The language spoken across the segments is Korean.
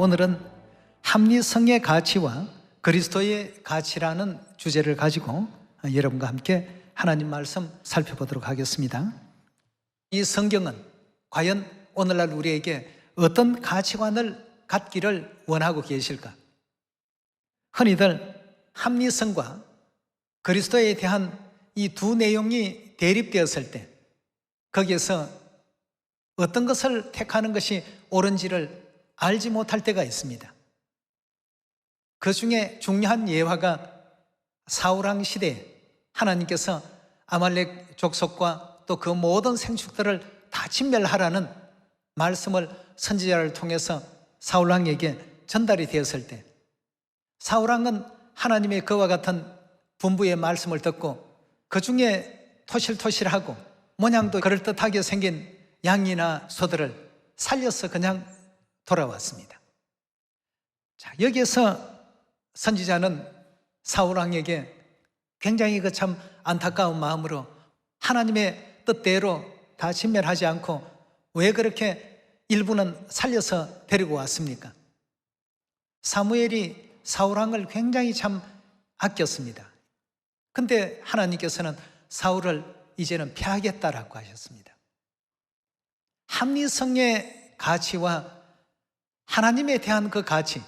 오늘은 합리성의 가치와 그리스도의 가치라는 주제를 가지고 여러분과 함께 하나님 말씀 살펴보도록 하겠습니다. 이 성경은 과연 오늘날 우리에게 어떤 가치관을 갖기를 원하고 계실까? 흔히들 합리성과 그리스도에 대한 이 두 내용이 대립되었을 때 거기에서 어떤 것을 택하는 것이 옳은지를 알지 못할 때가 있습니다. 그 중에 중요한 예화가 사울왕 시대에 하나님께서 아말렉 족속과 또 그 모든 생축들을 다 진멸하라는 말씀을 선지자를 통해서 사울왕에게 전달이 되었을 때 사울왕은 하나님의 그와 같은 분부의 말씀을 듣고 그 중에 토실토실하고 모양도 그럴듯하게 생긴 양이나 소들을 살려서 그냥 돌아왔습니다. 자, 여기에서 선지자는 사울왕에게 굉장히 그 참 안타까운 마음으로 하나님의 뜻대로 다 진멸하지 않고 왜 그렇게 일부는 살려서 데리고 왔습니까? 사무엘이 사울왕을 굉장히 참 아꼈습니다. 근데 하나님께서는 사울을 이제는 패하겠다라고 하셨습니다. 합리성의 가치와 하나님에 대한 그 가치,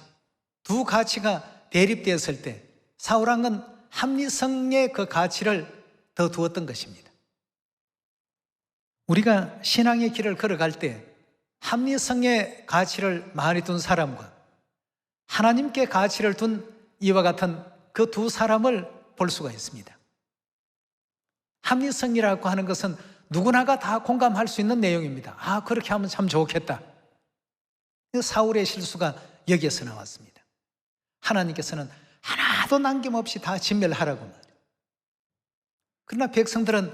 두 가치가 대립되었을 때 사울왕은 합리성의 그 가치를 더 두었던 것입니다. 우리가 신앙의 길을 걸어갈 때 합리성의 가치를 많이 둔 사람과 하나님께 가치를 둔 이와 같은 그 두 사람을 볼 수가 있습니다. 합리성이라고 하는 것은 누구나가 다 공감할 수 있는 내용입니다. 아, 그렇게 하면 참 좋겠다. 사울의 실수가 여기에서 나왔습니다. 하나님께서는 하나도 남김없이 다 진멸하라고 말해요. 그러나 백성들은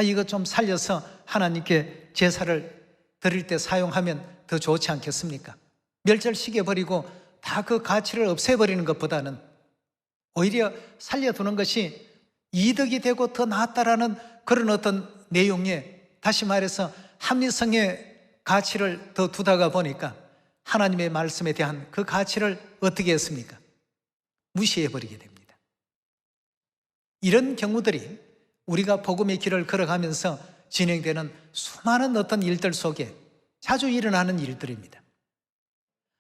이거 좀 살려서 하나님께 제사를 드릴 때 사용하면 더 좋지 않겠습니까? 멸절시켜버리고 다 그 가치를 없애버리는 것보다는 오히려 살려두는 것이 이득이 되고 더 낫다라는 그런 어떤 내용에, 다시 말해서 합리성의 가치를 더 두다가 보니까 하나님의 말씀에 대한 그 가치를 어떻게 했습니까? 무시해버리게 됩니다. 이런 경우들이 우리가 복음의 길을 걸어가면서 진행되는 수많은 어떤 일들 속에 자주 일어나는 일들입니다.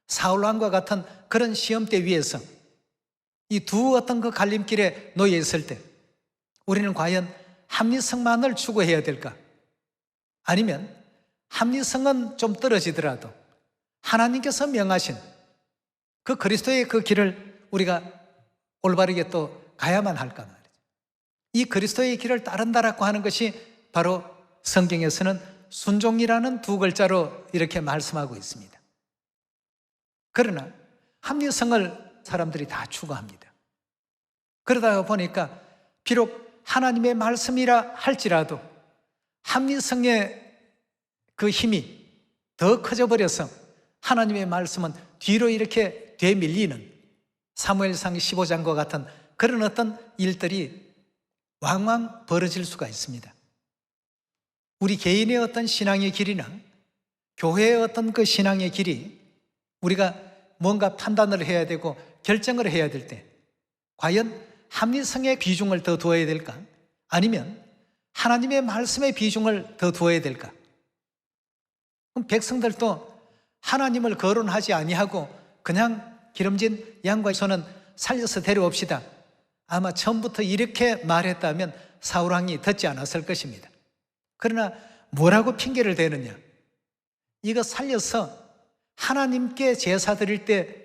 사울왕과 같은 그런 시험대 위에서 이 두 어떤 그 갈림길에 놓여 있을 때 우리는 과연 합리성만을 추구해야 될까? 아니면 합리성은 좀 떨어지더라도 하나님께서 명하신 그 그리스도의 그 길을 우리가 올바르게 또 가야만 할까 말이죠. 이 그리스도의 길을 따른다라고 하는 것이 바로 성경에서는 순종이라는 두 글자로 이렇게 말씀하고 있습니다. 그러나 합리성을 사람들이 다 추구합니다. 그러다가 보니까 비록 하나님의 말씀이라 할지라도 합리성의 그 힘이 더 커져 버려서 하나님의 말씀은 뒤로 이렇게 되밀리는 사무엘상 15장과 같은 그런 어떤 일들이 왕왕 벌어질 수가 있습니다. 우리 개인의 어떤 신앙의 길이나 교회의 어떤 그 신앙의 길이 우리가 뭔가 판단을 해야 되고 결정을 해야 될 때 과연 합리성의 비중을 더 두어야 될까? 아니면 하나님의 말씀의 비중을 더 두어야 될까? 그럼 백성들도 하나님을 거론하지 아니하고 그냥 기름진 양과 소는 살려서 데려옵시다. 아마 처음부터 이렇게 말했다면 사울왕이 듣지 않았을 것입니다. 그러나 뭐라고 핑계를 대느냐? 이거 살려서 하나님께 제사 드릴 때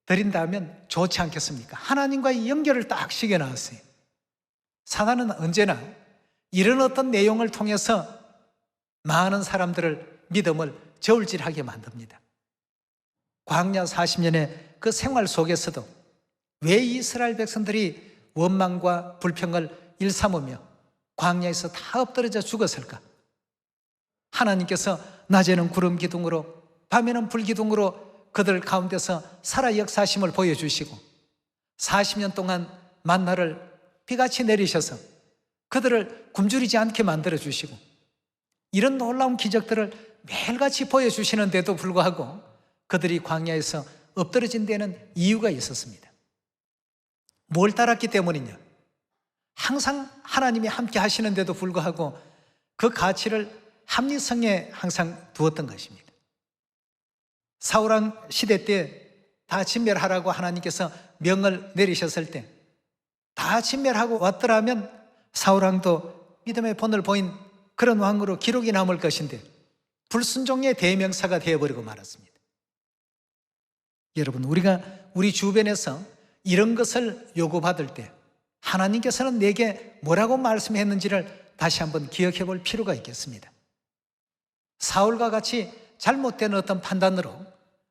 드린다면 좋지 않겠습니까? 하나님과의 연결을 딱 시켜놨어요. 사단은 언제나 이런 어떤 내용을 통해서 많은 사람들을 믿음을 저울질하게 만듭니다. 광야 40년의 그 생활 속에서도 왜 이스라엘 백성들이 원망과 불평을 일삼으며 광야에서 다 엎드러져 죽었을까? 하나님께서 낮에는 구름 기둥으로 밤에는 불 기둥으로 그들 가운데서 살아 역사심을 보여주시고 40년 동안 만나를 비같이 내리셔서 그들을 굶주리지 않게 만들어주시고 이런 놀라운 기적들을 매일같이 보여주시는데도 불구하고 그들이 광야에서 엎드러진 데는 이유가 있었습니다. 뭘 따랐기 때문이냐? 항상 하나님이 함께 하시는데도 불구하고 그 가치를 합리성에 항상 두었던 것입니다. 사울왕 시대 때 다 진멸하라고 하나님께서 명을 내리셨을 때 다 진멸하고 왔더라면 사울왕도 믿음의 본을 보인 그런 왕으로 기록이 남을 것인데 불순종의 대명사가 되어버리고 말았습니다. 여러분, 우리가 우리 주변에서 이런 것을 요구받을 때 하나님께서는 내게 뭐라고 말씀했는지를 다시 한번 기억해 볼 필요가 있겠습니다. 사울과 같이 잘못된 어떤 판단으로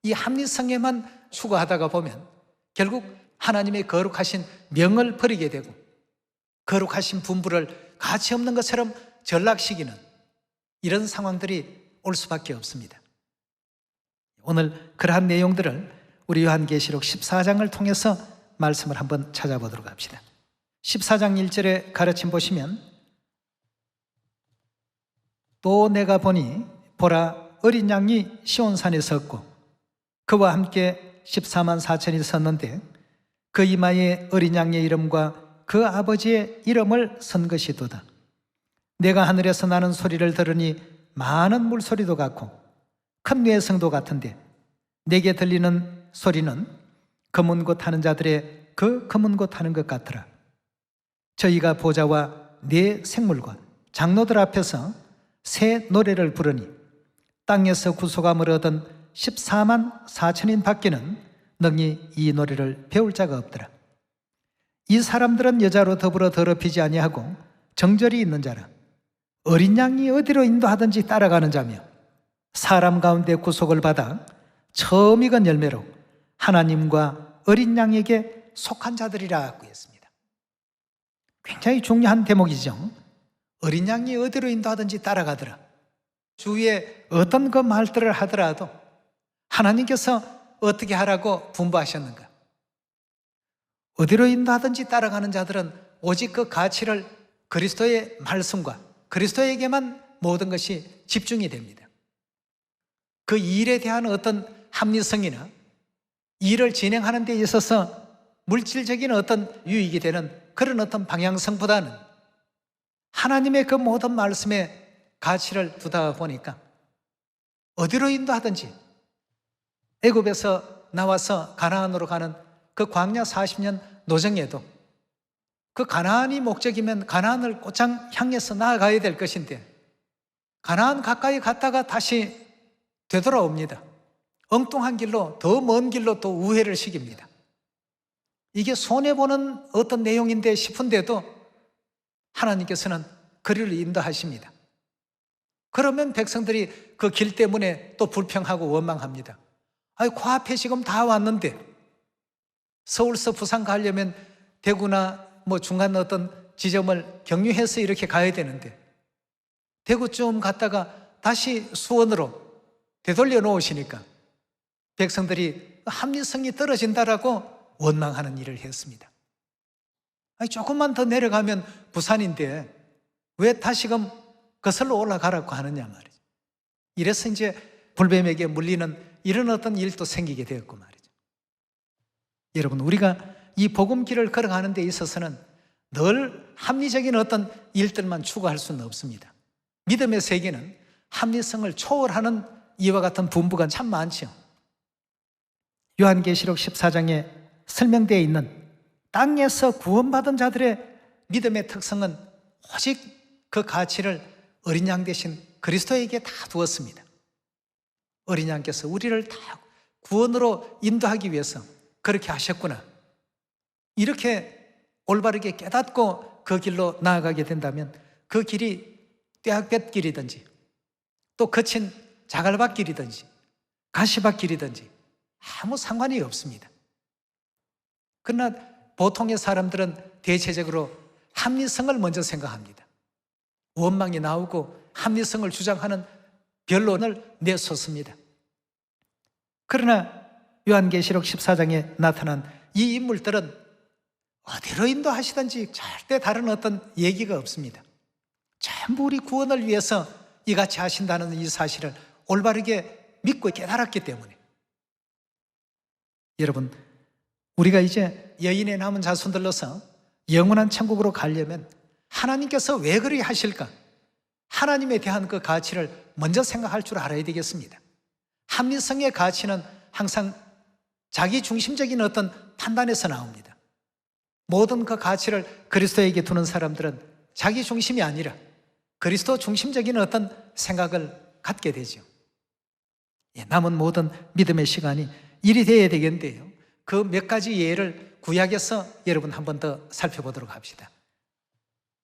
이 합리성에만 추구하다가 보면 결국 하나님의 거룩하신 명을 버리게 되고 거룩하신 분부를 가치 없는 것처럼 전락시키는 이런 상황들이 올 수밖에 없습니다. 오늘 그러한 내용들을 우리 요한계시록 14장을 통해서 말씀을 한번 찾아보도록 합시다. 14장 1절의 가르침 보시면 또 내가 보니 보라 어린 양이 시온산에 섰고 그와 함께 14만 4천이 섰는데 그 이마에 어린 양의 이름과 그 아버지의 이름을 쓴 것이도다. 내가 하늘에서 나는 소리를 들으니 많은 물소리도 같고 큰 뇌성도 같은데 내게 들리는 소리는 검은 곳 타는 자들의 그 검은 곳 타는 것 같더라. 저희가 보좌와 네 생물과 장로들 앞에서 새 노래를 부르니 땅에서 구속함을 얻은 14만 4천인 밖에는 능히 이 노래를 배울 자가 없더라. 이 사람들은 여자로 더불어 더럽히지 아니하고 정절이 있는 자라. 어린 양이 어디로 인도하든지 따라가는 자며 사람 가운데 구속을 받아 처음 익은 열매로 하나님과 어린 양에게 속한 자들이라고 했습니다. 굉장히 중요한 대목이죠. 어린 양이 어디로 인도하든지 따라가더라. 주위에 어떤 그 말들을 하더라도 하나님께서 어떻게 하라고 분부하셨는가? 어디로 인도하든지 따라가는 자들은 오직 그 가치를 그리스도의 말씀과 그리스도에게만 모든 것이 집중이 됩니다. 그 일에 대한 어떤 합리성이나 일을 진행하는 데 있어서 물질적인 어떤 유익이 되는 그런 어떤 방향성보다는 하나님의 그 모든 말씀에 가치를 두다 보니까 어디로 인도하든지 애굽에서 나와서 가나안으로 가는 그 광야 40년 노정에도 그 가나안이 목적이면 가나안을 곧장 향해서 나아가야 될 것인데 가나안 가까이 갔다가 다시 되돌아옵니다. 엉뚱한 길로 더 먼 길로 또 우회를 시킵니다. 이게 손해보는 어떤 내용인데 싶은데도 하나님께서는 그리를 인도하십니다. 그러면 백성들이 그 길 때문에 또 불평하고 원망합니다. 아니, 코앞에 지금 다 왔는데 서울서 부산 가려면 대구나 뭐 중간 어떤 지점을 경유해서 이렇게 가야 되는데 대구쯤 갔다가 다시 수원으로 되돌려 놓으시니까 백성들이 합리성이 떨어진다라고 원망하는 일을 했습니다. 아니, 조금만 더 내려가면 부산인데 왜 다시금 거슬러 올라가라고 하느냐 말이죠. 이래서 이제 불뱀에게 물리는 이런 어떤 일도 생기게 되었고 말이죠. 여러분, 우리가 이 복음길을 걸어가는 데 있어서는 늘 합리적인 어떤 일들만 추구할 수는 없습니다. 믿음의 세계는 합리성을 초월하는 이와 같은 분부가 참 많죠. 요한계시록 14장에 설명되어 있는 땅에서 구원받은 자들의 믿음의 특성은 오직 그 가치를 어린 양 대신 그리스도에게 다 두었습니다. 어린 양께서 우리를 다 구원으로 인도하기 위해서 그렇게 하셨구나. 이렇게 올바르게 깨닫고 그 길로 나아가게 된다면 그 길이 떼학볕길이든지 또 거친 자갈밭길이든지 가시밭길이든지 아무 상관이 없습니다. 그러나 보통의 사람들은 대체적으로 합리성을 먼저 생각합니다. 원망이 나오고 합리성을 주장하는 변론을 내쏟습니다. 그러나 요한계시록 14장에 나타난 이 인물들은 어디로 인도하시든지 절대 다른 어떤 얘기가 없습니다. 전부 우리 구원을 위해서 이같이 하신다는 이 사실을 올바르게 믿고 깨달았기 때문에 여러분, 우리가 이제 여인의 남은 자손들로서 영원한 천국으로 가려면 하나님께서 왜 그리 하실까? 하나님에 대한 그 가치를 먼저 생각할 줄 알아야 되겠습니다. 합리성의 가치는 항상 자기 중심적인 어떤 판단에서 나옵니다. 모든 그 가치를 그리스도에게 두는 사람들은 자기 중심이 아니라 그리스도 중심적인 어떤 생각을 갖게 되죠. 남은 모든 믿음의 시간이 일이 되어야 되겠는데요, 그 몇 가지 예를 구약에서 여러분 한 번 더 살펴보도록 합시다.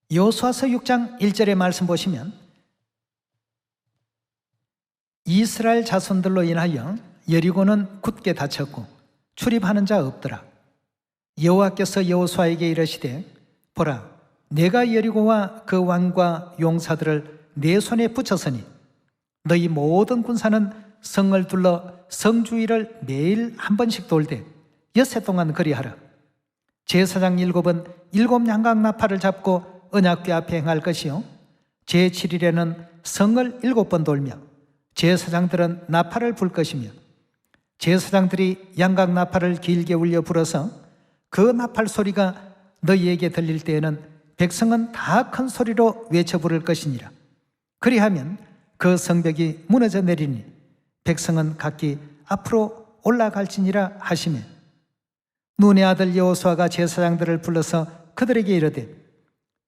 여호수아서 6장 1절의 말씀 보시면 이스라엘 자손들로 인하여 여리고는 굳게 닫혔고 출입하는 자 없더라. 여호와께서 여호수아에게 이르시되 보라, 내가 여리고와 그 왕과 용사들을 내 손에 붙였으니 너희 모든 군사는 성을 둘러 성 주위를 매일 한 번씩 돌되 엿새 동안 그리하라. 제사장 7은 7 양각 나팔을 잡고 언약궤 앞에 행할 것이요 제7일에는 성을 7번 돌며 제사장들은 나팔을 불 것이며 제사장들이 양각 나팔을 길게 울려 불어서 그 나팔 소리가 너희에게 들릴 때에는 백성은 다 큰 소리로 외쳐 부를 것이니라. 그리하면 그 성벽이 무너져 내리니 백성은 각기 앞으로 올라갈지니라 하시매 눈의 아들 여호수아가 제사장들을 불러서 그들에게 이르되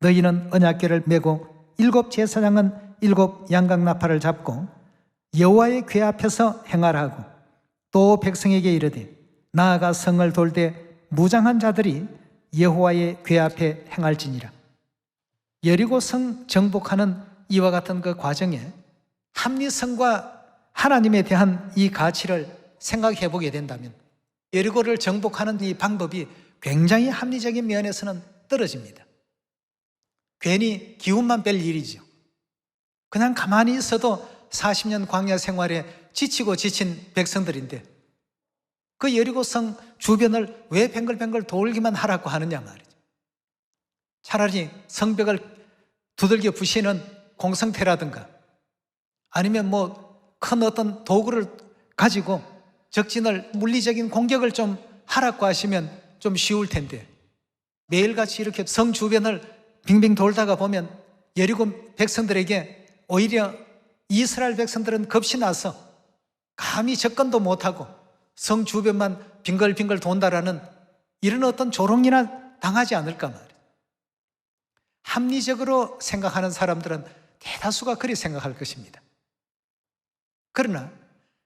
너희는 언약궤를 메고 7 제사장은 7 양각 나팔을 잡고 여호와의 궤 앞에서 행하라 하고 또 백성에게 이르되 나아가 성을 돌되 무장한 자들이 여호와의 궤 앞에 행할지니라. 여리고 성 정복하는 이와 같은 그 과정에 합리성과 하나님에 대한 이 가치를 생각해 보게 된다면 여리고를 정복하는 이 방법이 굉장히 합리적인 면에서는 떨어집니다. 괜히 기운만 뺄 일이죠. 그냥 가만히 있어도 40년 광야 생활에 지치고 지친 백성들인데 그 여리고성 주변을 왜 뱅글뱅글 돌기만 하라고 하느냐 말이죠. 차라리 성벽을 두들겨 부시는 공성태라든가 아니면 큰 어떤 도구를 가지고 적진을 물리적인 공격을 좀 하라고 하시면 좀 쉬울 텐데 매일같이 이렇게 성 주변을 빙빙 돌다가 보면 여리고 백성들에게 오히려 이스라엘 백성들은 겁이 나서 감히 접근도 못하고 성 주변만 빙글빙글 돈다라는 이런 어떤 조롱이나 당하지 않을까 말이에요. 합리적으로 생각하는 사람들은 대다수가 그리 생각할 것입니다. 그러나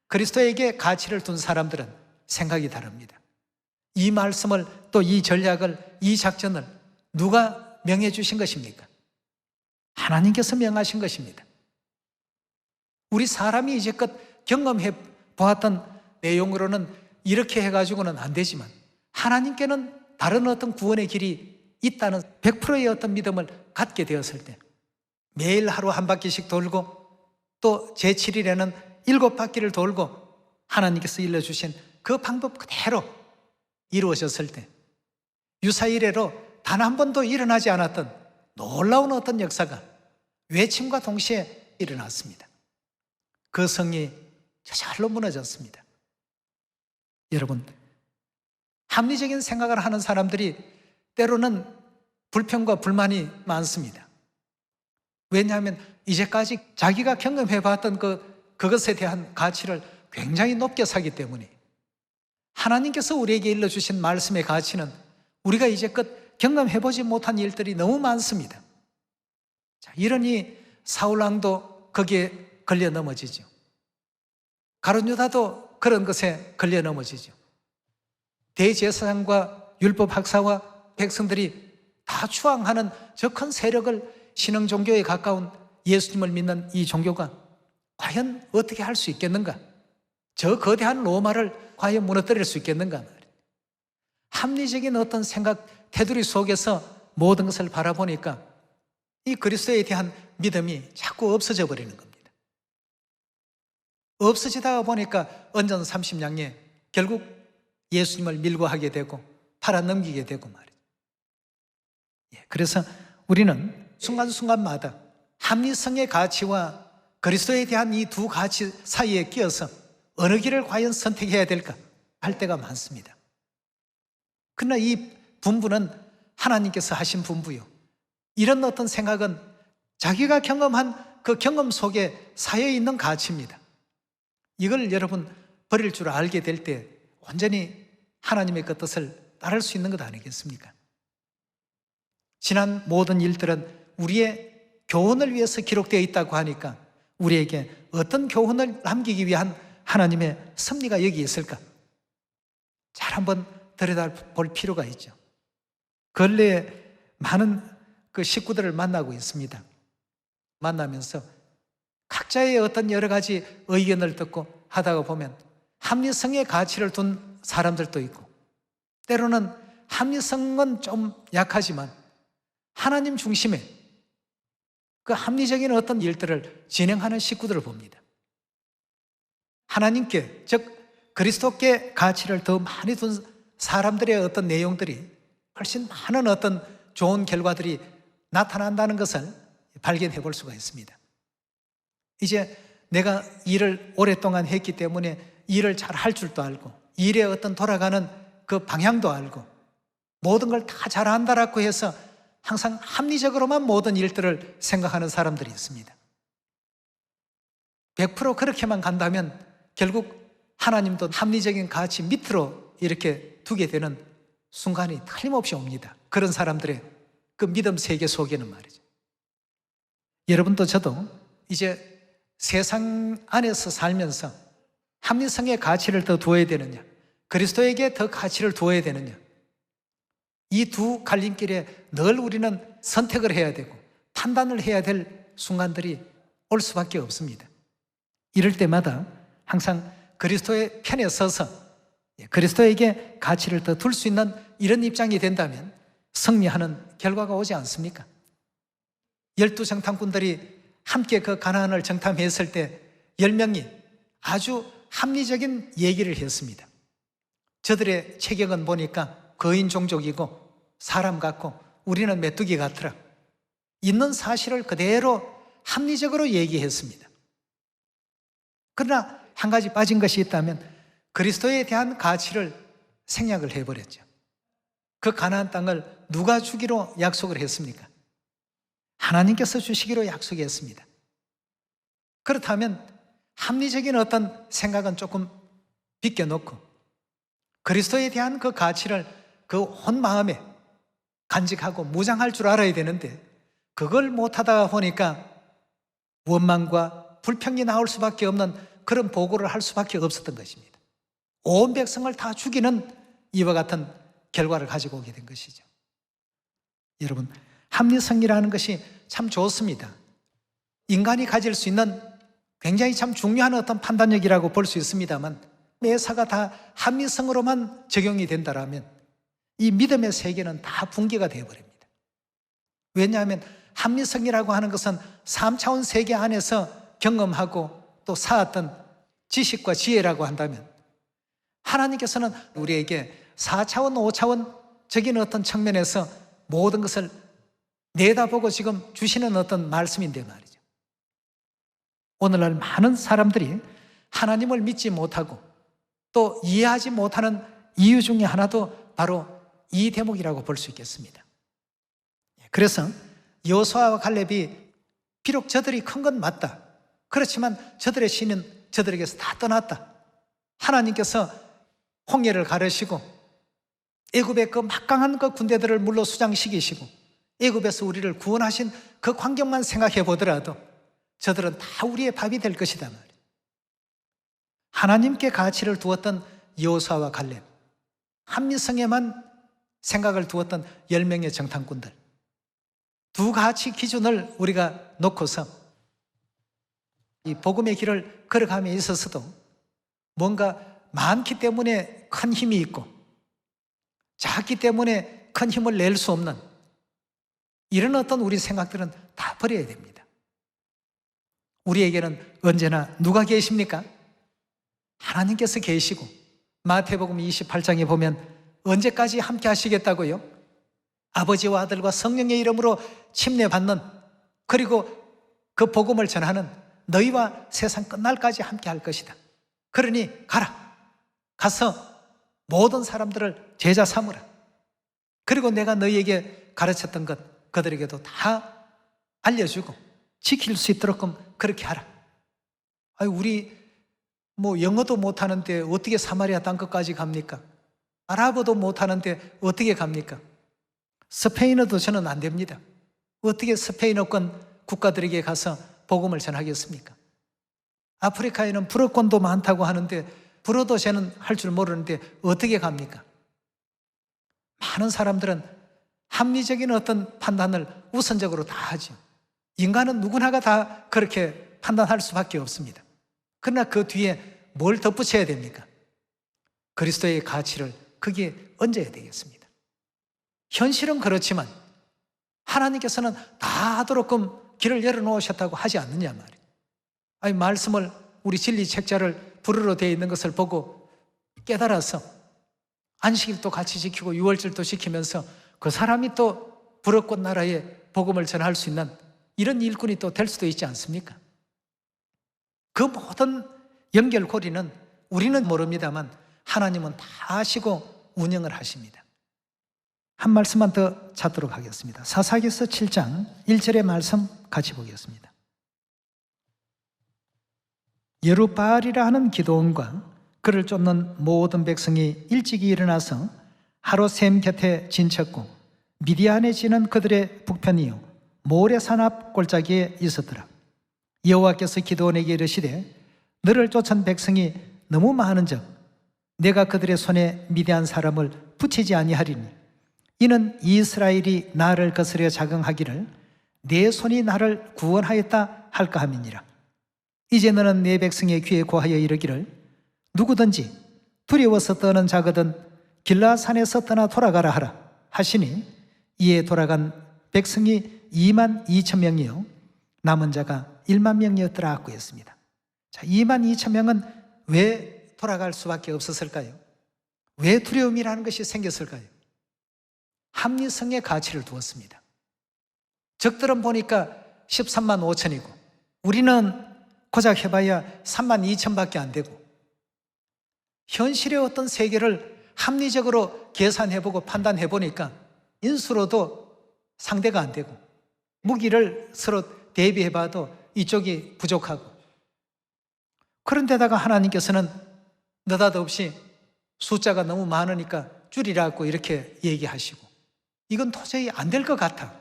그리스도에게 가치를 둔 사람들은 생각이 다릅니다. 이 말씀을 또 이 전략을 이 작전을 누가 명해 주신 것입니까? 하나님께서 명하신 것입니다. 우리 사람이 이제껏 경험해 보았던 내용으로는 이렇게 해가지고는 안 되지만 하나님께는 다른 어떤 구원의 길이 있다는 100%의 어떤 믿음을 갖게 되었을 때 매일 하루 한 바퀴씩 돌고 또 제7일에는 7바퀴를 돌고 하나님께서 일러주신 그 방법 그대로 이루어졌을 때 유사 이래로 단 한 번도 일어나지 않았던 놀라운 어떤 역사가 외침과 동시에 일어났습니다. 그 성이 저절로 무너졌습니다. 여러분, 합리적인 생각을 하는 사람들이 때로는 불평과 불만이 많습니다. 왜냐하면 이제까지 자기가 경험해봤던 그것에 대한 가치를 굉장히 높게 사기 때문에 하나님께서 우리에게 일러주신 말씀의 가치는 우리가 이제껏 경험해보지 못한 일들이 너무 많습니다. 이러니 사울왕도 거기에 걸려 넘어지죠. 가룟 유다도 그런 것에 걸려 넘어지죠. 대제사장과 율법 학사와 백성들이 다 추앙하는 저 큰 세력을 신흥 종교에 가까운 예수님을 믿는 이 종교가 과연 어떻게 할 수 있겠는가? 저 거대한 로마를 과연 무너뜨릴 수 있겠는가? 합리적인 어떤 생각, 테두리 속에서 모든 것을 바라보니까 이 그리스도에 대한 믿음이 자꾸 없어져 버리는 겁니다. 없어지다가 보니까 언전 30냥에 결국 예수님을 밀고 하게 되고 팔아넘기게 되고 말이죠. 그래서 우리는 순간순간마다 합리성의 가치와 그리스도에 대한 이 두 가치 사이에 끼어서 어느 길을 과연 선택해야 될까? 할 때가 많습니다. 그러나 이 분부는 하나님께서 하신 분부요, 이런 어떤 생각은 자기가 경험한 그 경험 속에 쌓여 있는 가치입니다. 이걸 여러분 버릴 줄 알게 될 때 완전히 하나님의 그 뜻을 따를 수 있는 것 아니겠습니까? 지난 모든 일들은 우리의 교훈을 위해서 기록되어 있다고 하니까 우리에게 어떤 교훈을 남기기 위한 하나님의 섭리가 여기 있을까? 잘 한번 들여다볼 필요가 있죠. 근래에 많은 그 식구들을 만나고 있습니다. 만나면서 각자의 어떤 여러 가지 의견을 듣고 하다가 보면 합리성의 가치를 둔 사람들도 있고, 때로는 합리성은 좀 약하지만 하나님 중심의 그 합리적인 어떤 일들을 진행하는 식구들을 봅니다. 하나님께, 즉 그리스도께 가치를 더 많이 둔 사람들의 어떤 내용들이 훨씬 많은 어떤 좋은 결과들이 나타난다는 것을 발견해 볼 수가 있습니다. 이제 내가 일을 오랫동안 했기 때문에 일을 잘 할 줄도 알고, 일의 어떤 돌아가는 그 방향도 알고, 모든 걸 다 잘한다라고 해서 항상 합리적으로만 모든 일들을 생각하는 사람들이 있습니다. 100% 그렇게만 간다면 결국 하나님도 합리적인 가치 밑으로 이렇게 두게 되는 순간이 틀림없이 옵니다. 그런 사람들의 그 믿음 세계 속에는 말이죠. 여러분도 저도 이제 세상 안에서 살면서 합리성의 가치를 더 두어야 되느냐, 그리스도에게 더 가치를 두어야 되느냐, 이 두 갈림길에 늘 우리는 선택을 해야 되고 판단을 해야 될 순간들이 올 수밖에 없습니다. 이럴 때마다 항상 그리스도의 편에 서서 그리스도에게 가치를 더 둘 수 있는 이런 입장이 된다면 승리하는 결과가 오지 않습니까? 12정탐꾼들이 함께 그 가나안을 정탐했을 때 10명이 아주 합리적인 얘기를 했습니다. 저들의 체격은 보니까 거인 종족이고 사람 같고 우리는 메뚜기 같더라. 있는 사실을 그대로 합리적으로 얘기했습니다. 그러나 한 가지 빠진 것이 있다면 그리스도에 대한 가치를 생략을 해버렸죠. 그 가나안 땅을 누가 주기로 약속을 했습니까? 하나님께서 주시기로 약속했습니다. 그렇다면 합리적인 어떤 생각은 조금 비껴놓고 그리스도에 대한 그 가치를 그 온 마음에 간직하고 무장할 줄 알아야 되는데, 그걸 못하다 보니까 원망과 불평이 나올 수밖에 없는 그런 보고를 할 수밖에 없었던 것입니다. 온 백성을 다 죽이는 이와 같은 결과를 가지고 오게 된 것이죠. 여러분, 합리성이라는 것이 참 좋습니다. 인간이 가질 수 있는 굉장히 참 중요한 어떤 판단력이라고 볼 수 있습니다만, 매사가 다 합리성으로만 적용이 된다면 이 믿음의 세계는 다 붕괴가 되어버립니다. 왜냐하면 합리성이라고 하는 것은 3차원 세계 안에서 경험하고 또 쌓았던 지식과 지혜라고 한다면, 하나님께서는 우리에게 4차원, 5차원적인 어떤 측면에서 모든 것을 내다보고 지금 주시는 어떤 말씀인데 말이죠. 오늘날 많은 사람들이 하나님을 믿지 못하고 또 이해하지 못하는 이유 중에 하나도 바로 이 대목이라고 볼 수 있겠습니다. 그래서 여호수아와 갈렙이 비록 저들이 큰 건 맞다, 그렇지만 저들의 신은 저들에게서 다 떠났다. 하나님께서 홍해를 가르시고 애굽의 그 막강한 그 군대들을 물로 수장시키시고 애굽에서 우리를 구원하신 그 광경만 생각해 보더라도 저들은 다 우리의 밥이 될 것이다 말이에요. 하나님께 가치를 두었던 여호수아와 갈렙, 합리성에만 생각을 두었던 10명의 정탐꾼들, 두 가치 기준을 우리가 놓고서 이 복음의 길을 걸어감에 있어서도 뭔가 많기 때문에 큰 힘이 있고 작기 때문에 큰 힘을 낼 수 없는 이런 어떤 우리 생각들은 다 버려야 됩니다. 우리에게는 언제나 누가 계십니까? 하나님께서 계시고, 마태복음 28장에 보면 언제까지 함께 하시겠다고요? 아버지와 아들과 성령의 이름으로 침례받는, 그리고 그 복음을 전하는 너희와 세상 끝날까지 함께 할 것이다. 그러니 가라. 가서 모든 사람들을 제자 삼으라. 그리고 내가 너희에게 가르쳤던 것 그들에게도 다 알려주고 지킬 수 있도록 그렇게 하라. 아니, 우리 영어도 못하는데 어떻게 사마리아 땅끝까지 갑니까? 아랍어도 못하는데 어떻게 갑니까? 스페인어도 저는 안 됩니다. 어떻게 스페인어권 국가들에게 가서 복음을 전하겠습니까? 아프리카에는 불어권도 많다고 하는데 불어도 저는 할 줄 모르는데 어떻게 갑니까? 많은 사람들은 합리적인 어떤 판단을 우선적으로 다 하죠. 인간은 누구나가 다 그렇게 판단할 수밖에 없습니다. 그러나 그 뒤에 뭘 덧붙여야 됩니까? 그리스도의 가치를 거기에 얹어야 되겠습니다. 현실은 그렇지만 하나님께서는 다 하도록 길을 열어놓으셨다고 하지 않느냐 말이에요. 아니, 말씀을 우리 진리 책자를 불어로 되어 있는 것을 보고 깨달아서 안식일도 같이 지키고 유월절도 지키면서 그 사람이 또 불어꽃 나라에 복음을 전할 수 있는 이런 일꾼이 또 될 수도 있지 않습니까? 그 모든 연결고리는 우리는 모릅니다만 하나님은 다 아시고 운영을 하십니다. 한 말씀만 더 찾도록 하겠습니다. 사사기서 7장 1절의 말씀 같이 보겠습니다. 여룻바알이라 하는 기드온과 그를 쫓는 모든 백성이 일찍이 일어나서 하루 샘 곁에 진쳤고 미디안에 지는 그들의 북편이요 모레산 앞 골짜기에 있었더라. 여호와께서 기드온에게 이르시되 너를 쫓은 백성이 너무 많은즉 내가 그들의 손에 미디안 사람을 붙이지 아니하리니 이는 이스라엘이 나를 거스려 자긍하기를 내 손이 나를 구원하였다 할까 함이니라. 이제 너는 내 백성의 귀에 고하여 이르기를 누구든지 두려워서 떠는 자거든 길라산에서 떠나 돌아가라 하라 하시니 이에 돌아간 백성이 2만 2천 명이요 남은 자가 1만 명이었더라 하고 했습니다. 자, 2만 2천 명은 왜 돌아갈 수밖에 없었을까요? 왜 두려움이라는 것이 생겼을까요? 합리성의 가치를 두었습니다. 적들은 보니까 13만 5천이고 우리는 고작 해봐야 3만 2천 밖에 안 되고 현실의 어떤 세계를 합리적으로 계산해보고 판단해보니까 인수로도 상대가 안 되고 무기를 서로 대비해봐도 이쪽이 부족하고 그런데다가 하나님께서는 느닷없이 숫자가 너무 많으니까 줄이라고 이렇게 얘기하시고 이건 도저히 안 될 것 같아.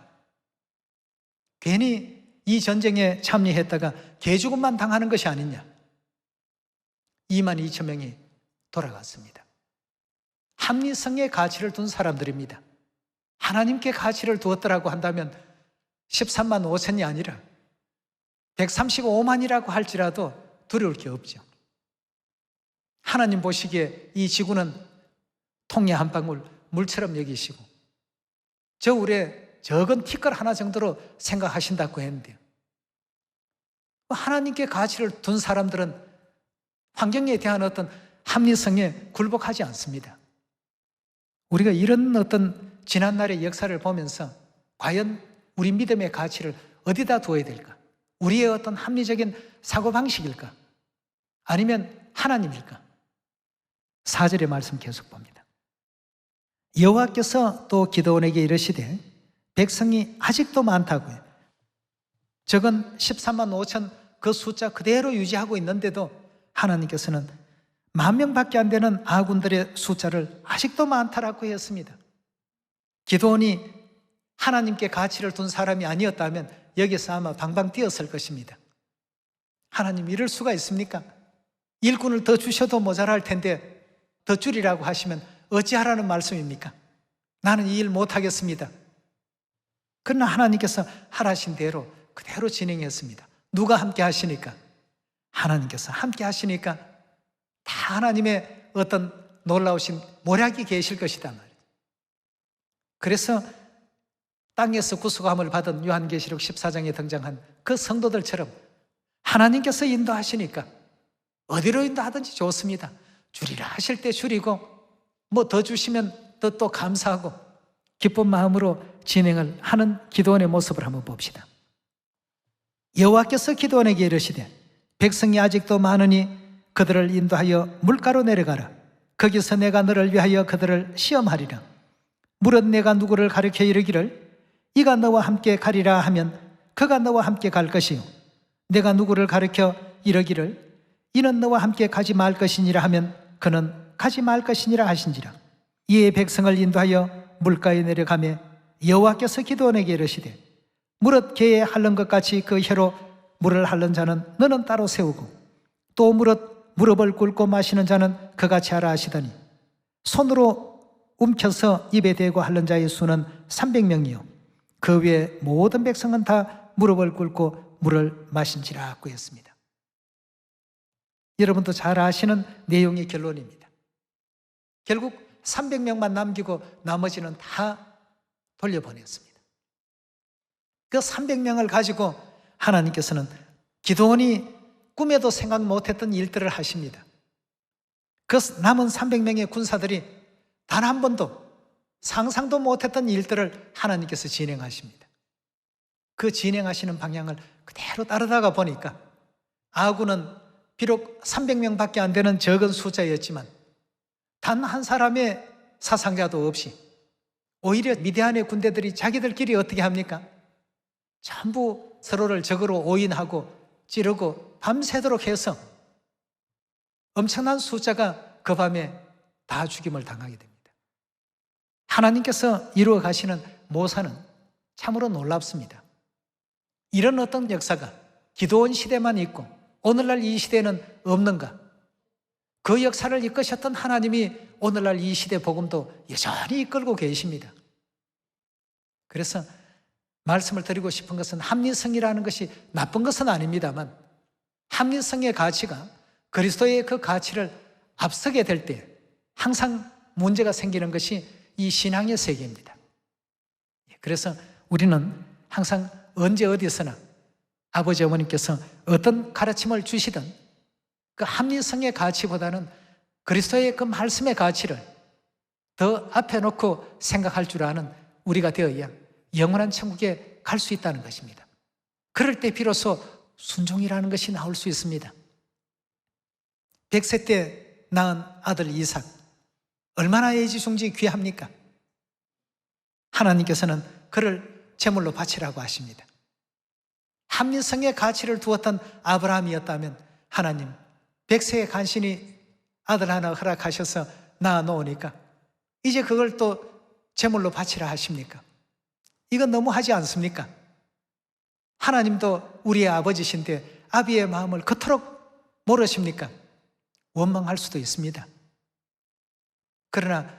괜히 이 전쟁에 참여했다가 개죽음만 당하는 것이 아니냐. 2만 2천 명이 돌아갔습니다. 합리성의 가치를 둔 사람들입니다. 하나님께 가치를 두었더라고 한다면 13만 5천이 아니라 135만이라고 할지라도 두려울 게 없죠. 하나님 보시기에 이 지구는 통에 한 방울 물처럼 여기시고 저울에 적은 티끌 하나 정도로 생각하신다고 했는데요. 하나님께 가치를 둔 사람들은 환경에 대한 어떤 합리성에 굴복하지 않습니다. 우리가 이런 어떤 지난날의 역사를 보면서 과연 우리 믿음의 가치를 어디다 두어야 될까? 우리의 어떤 합리적인 사고방식일까? 아니면 하나님일까? 4절의 말씀 계속 봅니다. 여호와께서 또 기드온에게 이르시되 백성이 아직도 많다고요. 적은 13만 5천 그 숫자 그대로 유지하고 있는데도 하나님께서는 10,000명밖에 안 되는 아군들의 숫자를 아직도 많다라고 했습니다. 기드온이 하나님께 가치를 둔 사람이 아니었다면 여기서 아마 방방 뛰었을 것입니다. 하나님 이럴 수가 있습니까? 일꾼을 더 주셔도 모자랄 텐데 더 줄이라고 하시면 어찌하라는 말씀입니까? 나는 이 일 못하겠습니다. 그러나 하나님께서 하라신 대로 그대로 진행했습니다. 누가 함께 하시니까? 하나님께서 함께 하시니까 다 하나님의 어떤 놀라우신 모략이 계실 것이다 말이에요. 그래서 땅에서 구속함을 받은 요한계시록 14장에 등장한 그 성도들처럼 하나님께서 인도하시니까 어디로 인도하든지 좋습니다. 줄이라 하실 때 줄이고 뭐 더 주시면 또 감사하고 기쁜 마음으로 진행을 하는 기드온의 모습을 한번 봅시다. 여호와께서 기드온에게 이르시되 백성이 아직도 많으니 그들을 인도하여 물가로 내려가라. 거기서 내가 너를 위하여 그들을 시험하리라. 무릇 내가 누구를 가르쳐 이르기를 이가 너와 함께 가리라 하면 그가 너와 함께 갈 것이요 내가 누구를 가르쳐 이르기를 이는 너와 함께 가지 말 것이니라 하면 그는 가지 말 것이니라 하신지라. 이에 백성을 인도하여 물가에 내려가매 여호와께서 기드온에게 이르시되 무릇 개에 핥는 것 같이 그 혀로 물을 핥는 자는 너는 따로 세우고 또 무릇 무릎을 꿇고 마시는 자는 그같이 하라 하시더니 손으로 움켜서 입에 대고 핥는 자의 수는 300명이요 그 외에 모든 백성은 다 무릎을 꿇고 물을 마신지라 하고 했습니다. 여러분도 잘 아시는 내용의 결론입니다. 결국 300명만 남기고 나머지는 다 돌려보냈습니다. 그 300명을 가지고 하나님께서는 기드온이 꿈에도 생각 못했던 일들을 하십니다. 그 남은 300명의 군사들이 단 한 번도 상상도 못했던 일들을 하나님께서 진행하십니다. 그 진행하시는 방향을 그대로 따르다가 보니까 아군은 비록 300명밖에 안 되는 적은 숫자였지만 단 한 사람의 사상자도 없이 오히려 미디안의 군대들이 자기들끼리 어떻게 합니까? 전부 서로를 적으로 오인하고 찌르고 밤새도록 해서 엄청난 숫자가 그 밤에 다 죽임을 당하게 됩니다. 하나님께서 이루어 가시는 모사는 참으로 놀랍습니다. 이런 어떤 역사가 기드온 시대만 있고 오늘날 이 시대에는 없는가? 그 역사를 이끄셨던 하나님이 오늘날 이 시대 복음도 여전히 이끌고 계십니다. 그래서 말씀을 드리고 싶은 것은 합리성이라는 것이 나쁜 것은 아닙니다만 합리성의 가치가 그리스도의 그 가치를 앞서게 될 때 항상 문제가 생기는 것이 이 신앙의 세계입니다. 그래서 우리는 항상 언제 어디서나 아버지 어머님께서 어떤 가르침을 주시든 그 합리성의 가치보다는 그리스도의 그 말씀의 가치를 더 앞에 놓고 생각할 줄 아는 우리가 되어야 영원한 천국에 갈 수 있다는 것입니다. 그럴 때 비로소 순종이라는 것이 나올 수 있습니다. 100세 때 낳은 아들 이삭 얼마나 애지중지 귀합니까? 하나님께서는 그를 제물로 바치라고 하십니다. 합리성의 가치를 두었던 아브라함이었다면 하나님 100세에 간신히 아들 하나 허락하셔서 낳아놓으니까 이제 그걸 또 제물로 바치라 하십니까? 이건 너무하지 않습니까? 하나님도 우리의 아버지신데 아비의 마음을 그토록 모르십니까? 원망할 수도 있습니다. 그러나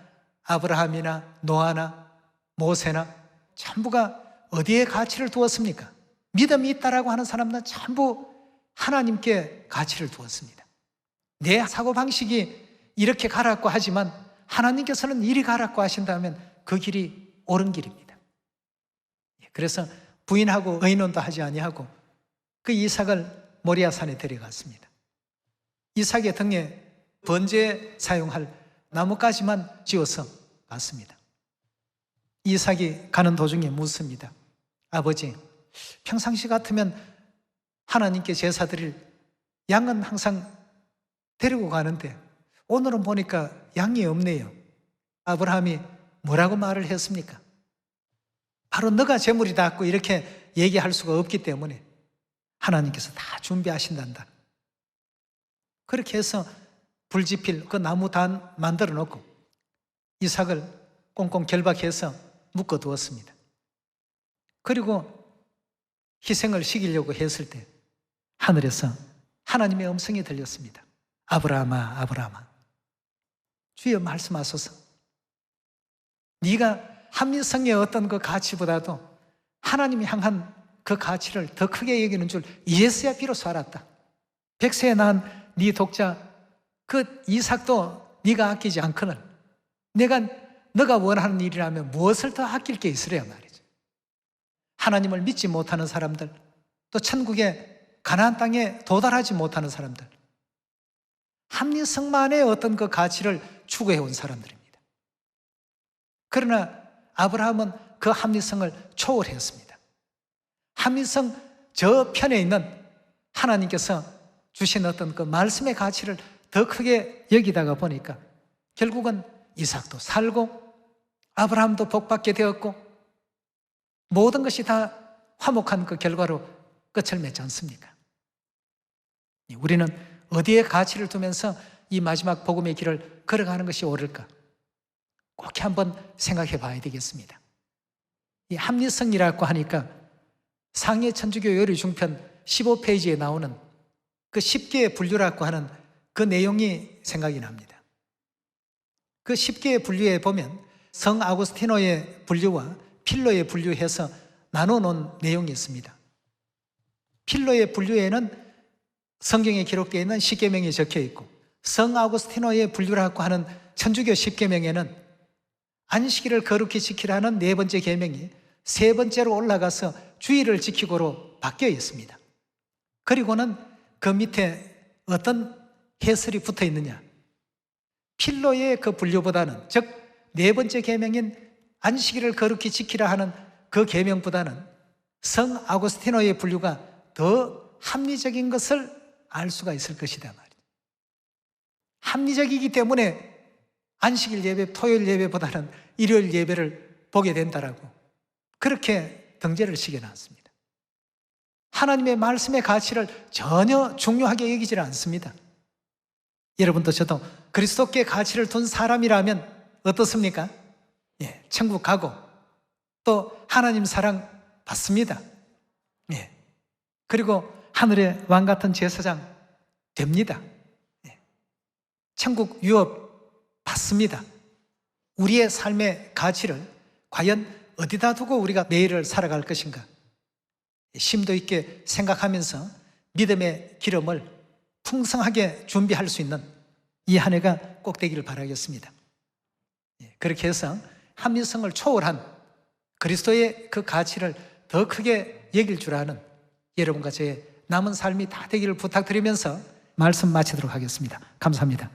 아브라함이나 노아나 모세나 전부가 어디에 가치를 두었습니까? 믿음이 있다라고 하는 사람들은 전부 하나님께 가치를 두었습니다. 내 사고방식이 이렇게 가라고 하지만 하나님께서는 이리 가라고 하신다면 그 길이 옳은 길입니다. 그래서 부인하고 의논도 하지 아니하고 그 이삭을 모리아산에 데려갔습니다. 이삭의 등에 번제에 사용할 나뭇가지만 쥐어서 갔습니다. 이삭이 가는 도중에 묻습니다. 아버지, 평상시 같으면 하나님께 제사 드릴 양은 항상 데리고 가는데 오늘은 보니까 양이 없네요. 아브라함이 뭐라고 말을 했습니까? 바로 너가 제물이다 하고 이렇게 얘기할 수가 없기 때문에 하나님께서 다 준비하신단다. 그렇게 해서 불지필 그 나무 단 만들어 놓고 이삭을 꽁꽁 결박해서 묶어 두었습니다. 그리고 희생을 시키려고 했을 때 하늘에서 하나님의 음성이 들렸습니다. 아브라함아, 아브라함아, 주여 말씀하소서. 네가 합리성의 어떤 그 가치보다도 하나님이 향한 그 가치를 더 크게 여기는 줄 이제서야 비로소 알았다. 100세에 낳은 네 독자 그 이삭도 네가 아끼지 않거늘 너가 원하는 일이라면 무엇을 더 아낄 게 있으랴 말이죠. 하나님을 믿지 못하는 사람들, 또 천국의 가나안 땅에 도달하지 못하는 사람들, 합리성만의 어떤 그 가치를 추구해온 사람들입니다. 그러나 아브라함은 그 합리성을 초월했습니다. 합리성 저 편에 있는 하나님께서 주신 어떤 그 말씀의 가치를 더 크게 여기다가 보니까 결국은 이삭도 살고 아브라함도 복받게 되었고 모든 것이 다 화목한 그 결과로 끝을 맺지 않습니까? 우리는 어디에 가치를 두면서 이 마지막 복음의 길을 걸어가는 것이 옳을까? 꼭 한번 생각해 봐야 되겠습니다. 이 합리성이라고 하니까 상해 천주교 요리 중편 15페이지에 나오는 그 10개의 분류라고 하는 그 내용이 생각이 납니다. 그 10개의 분류에 보면 성 아구스티노의 분류와 필로의 분류해서 나눠놓은 내용이 있습니다. 필로의 분류에는 성경에 기록되어 있는 십계명이 적혀 있고 성 아구스티노의 분류라고 하는 천주교 십계명에는 안식일을 거룩히 지키라는 네 번째 계명이 세 번째로 올라가서 주의를 지키고로 바뀌어 있습니다. 그리고는 그 밑에 어떤 해설이 붙어 있느냐? 필로의 그 분류보다는, 즉 네 번째 계명인 안식일을 거룩히 지키라 하는 그 계명보다는 성 아구스티노의 분류가 더 합리적인 것을 알 수가 있을 것이다 말이에요. 합리적이기 때문에 안식일 예배, 토요일 예배보다는 일요일 예배를 보게 된다라고 그렇게 등재를 시켜놨습니다. 하나님의 말씀의 가치를 전혀 중요하게 여기지는 않습니다. 여러분도 저도 그리스도께 가치를 둔 사람이라면 어떻습니까? 예, 천국 가고 또 하나님 사랑 받습니다. 예, 그리고 하늘의 왕 같은 제사장 됩니다. 예, 천국 유업 받습니다. 우리의 삶의 가치를 과연 어디다 두고 우리가 내일을 살아갈 것인가? 심도 있게 생각하면서 믿음의 기름을 풍성하게 준비할 수 있는 이 한 해가 꼭 되기를 바라겠습니다. 그렇게 해서 합리성을 초월한 그리스도의 그 가치를 더 크게 여길 줄 아는 여러분과 저의 남은 삶이 다 되기를 부탁드리면서 말씀 마치도록 하겠습니다. 감사합니다.